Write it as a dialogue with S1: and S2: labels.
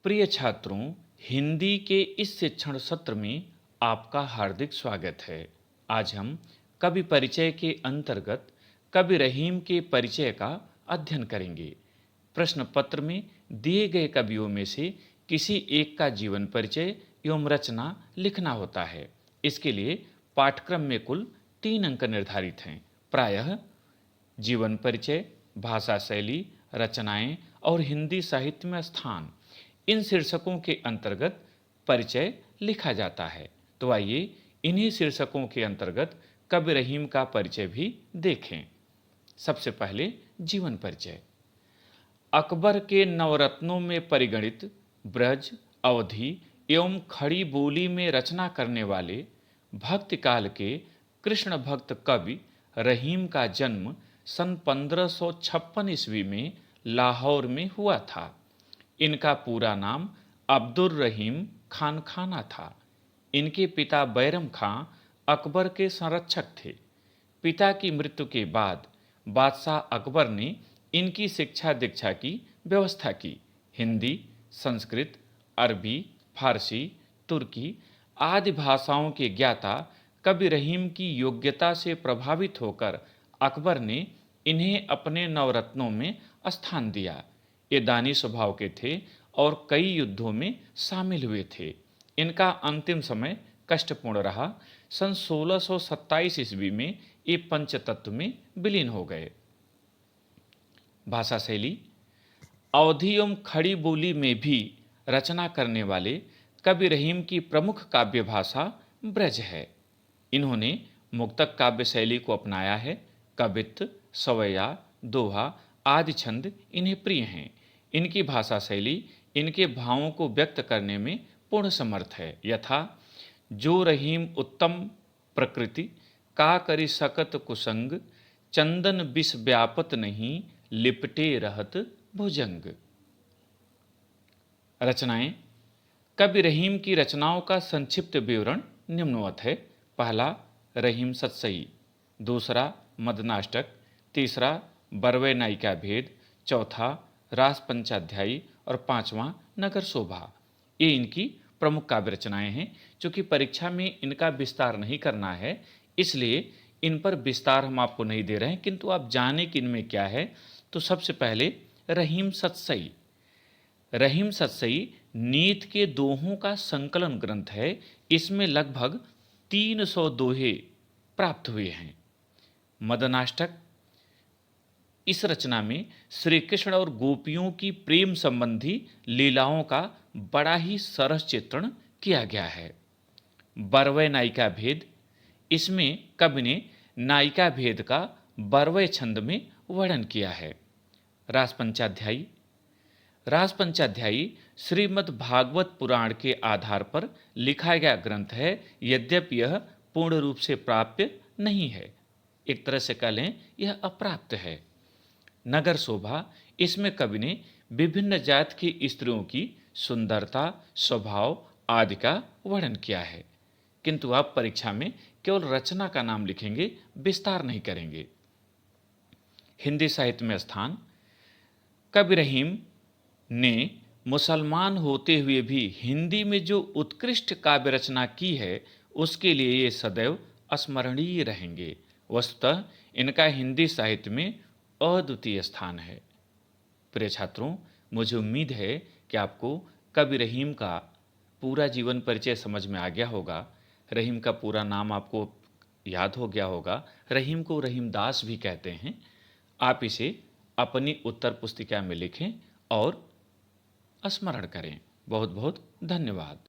S1: प्रिय छात्रों, हिंदी के इस शिक्षण सत्र में आपका हार्दिक स्वागत है। आज हम कवि परिचय के अंतर्गत कवि रहीम के परिचय का अध्ययन करेंगे। प्रश्न पत्र में दिए गए कवियों में से किसी एक का जीवन परिचय एवं रचना लिखना होता है। इसके लिए पाठ्यक्रम में कुल 3 अंक निर्धारित हैं। प्रायः जीवन परिचय, भाषा शैली, रचनाएं और हिंदी साहित्य में स्थान, इन शीर्षकों के अंतर्गत परिचय लिखा जाता है। तो आइए इन्हीं शीर्षकों के अंतर्गत कवि रहीम का परिचय भी देखें। सबसे पहले जीवन परिचय। अकबर के नवरत्नों में परिगणित ब्रज, अवधी एवं खड़ी बोली में रचना करने वाले भक्ति काल के कृष्ण भक्त कवि रहीम का जन्म सन 1556 ईस्वी में लाहौर में हुआ था। इनका पूरा नाम अब्दुर रहीम खान खाना था। इनके पिता बैरम खां अकबर के संरक्षक थे। पिता की मृत्यु के बाद बादशाह अकबर ने इनकी शिक्षा दीक्षा की व्यवस्था की। हिंदी, संस्कृत, अरबी, फारसी, तुर्की आदि भाषाओं के ज्ञाता कवि रहीम की योग्यता से प्रभावित होकर अकबर ने इन्हें अपने नवरत्नों में स्थान दिया। ये दानी स्वभाव के थे और कई युद्धों में शामिल हुए थे। इनका अंतिम समय कष्टपूर्ण रहा। सन 1627 ईस्वी में ये पंचतत्व में विलीन हो गए। भाषा शैली। अवधी एवं खड़ी बोली में भी रचना करने वाले कवि रहीम की प्रमुख काव्य भाषा ब्रज है। इन्होंने मुक्तक काव्य शैली को अपनाया है। कवित्त, सवैया, दोहा आदि छंद इन्हें प्रिय हैं। इनकी भाषा शैली इनके भावों को व्यक्त करने में पूर्ण समर्थ है। यथा जो रहीम उत्तम प्रकृति, का करी सकत कुसंग, चंदन विष व्यापत नहीं, लिपटे रहत भुजंग। रचनाएं। कवि रहीम की रचनाओं का संक्षिप्त विवरण निम्नवत है। पहला, रहीम सतसई। दूसरा, मदनाष्टक। तीसरा, बरवे नायिका भेद। चौथा, रास पंचाध्यायी। और पांचवां, नगर शोभा। ये इनकी प्रमुख काव्य रचनाएं हैं। चूंकि परीक्षा में इनका विस्तार नहीं करना है, इसलिए इन पर विस्तार हम आपको नहीं दे रहे हैं, किंतु आप जाने कि इनमें क्या है। तो सबसे पहले रहीम सतसई। रहीम सतसई नीत के दोहों का संकलन ग्रंथ है। इसमें लगभग 300 दोहे प्राप्त हुए हैं। मदनाष्टक। इस रचना में श्री कृष्ण और गोपियों की प्रेम संबंधी लीलाओं का बड़ा ही सरस चित्रण किया गया है। बरवै नायिका भेद। इसमें कवि ने नायिका भेद का बरवै छंद में वर्णन किया है। रास पंचाध्यायी। रास पंचाध्यायी श्रीमद् भागवत पुराण के आधार पर लिखा गया ग्रंथ है, यद्यपि यह पूर्ण रूप से प्राप्य नहीं है। एक तरह से कह लें यह अप्राप्त है। नगर शोभा। इसमें कवि ने विभिन्न जात की स्त्रियों की सुंदरता, स्वभाव आदि का वर्णन किया है, किंतु आप परीक्षा में केवल रचना का नाम लिखेंगे, विस्तार नहीं करेंगे। हिंदी साहित्य में स्थान। कवि रहीम ने मुसलमान होते हुए भी हिंदी में जो उत्कृष्ट काव्य रचना की है, उसके लिए ये सदैव स्मरणीय रहेंगे। वस्तुतः इनका हिंदी साहित्य में अद्वितीय स्थान है। प्रिय छात्रों, मुझे उम्मीद है कि आपको कवि रहीम का पूरा जीवन परिचय समझ में आ गया होगा। रहीम का पूरा नाम आपको याद हो गया होगा। रहीम को रहीमदास भी कहते हैं। आप इसे अपनी उत्तर पुस्तिका में लिखें और स्मरण करें। बहुत बहुत धन्यवाद।